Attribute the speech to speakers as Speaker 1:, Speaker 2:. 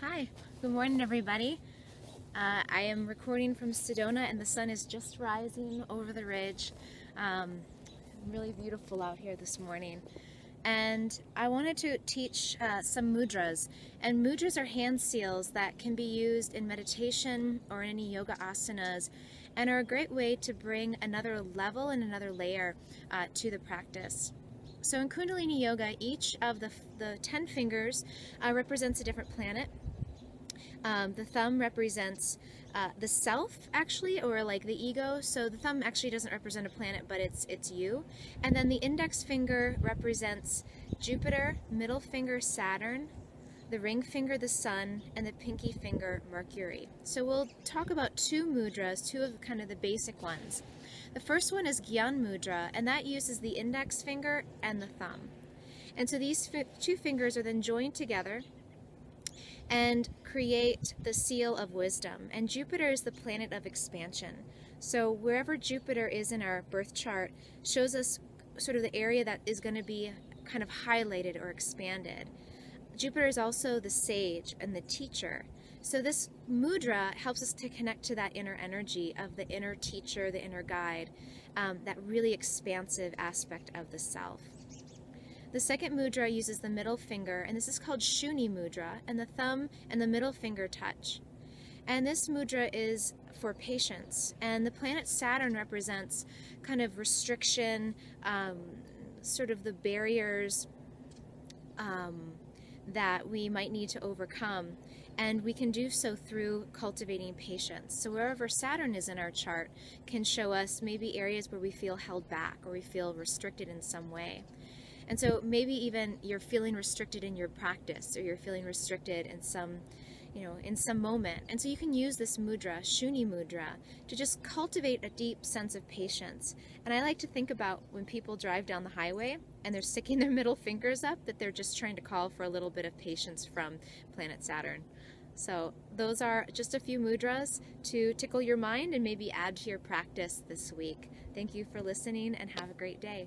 Speaker 1: Hi, good morning everybody. I am recording from Sedona and the sun is just rising over the ridge. Really beautiful out here this morning. And I wanted to teach some mudras. And mudras are hand seals that can be used in meditation or in any yoga asanas and are a great way to bring another level and another layer to the practice. So in Kundalini Yoga, each of the 10 fingers represents a different planet. The thumb represents the self, actually, or like the ego. So the thumb actually doesn't represent a planet, but it's you. And then the index finger represents Jupiter, middle finger Saturn, the ring finger the Sun, and the pinky finger Mercury. So we'll talk about two mudras, two of kind of the basic ones. The first one is gyan mudra, and that uses the index finger and the thumb. And so these two fingers are then joined together and create the seal of wisdom. And Jupiter is the planet of expansion. So wherever Jupiter is in our birth chart shows us sort of the area that is going to be kind of highlighted or expanded. Jupiter is also the sage and the teacher. So this mudra helps us to connect to that inner energy of the inner teacher, the inner guide, that really expansive aspect of the self. The second mudra uses the middle finger, and this is called shuni mudra, and the thumb and the middle finger touch. And this mudra is for patience, and the planet Saturn represents kind of restriction, sort of the barriers that we might need to overcome, and we can do so through cultivating patience. So wherever Saturn is in our chart can show us maybe areas where we feel held back or we feel restricted in some way. And so maybe even you're feeling restricted in your practice, or you're feeling restricted in some, in some moment. And so you can use this mudra, shuni mudra, to just cultivate a deep sense of patience. And I like to think about when people drive down the highway and they're sticking their middle fingers up, that they're just trying to call for a little bit of patience from planet Saturn. So those are just a few mudras to tickle your mind and maybe add to your practice this week. Thank you for listening and have a great day.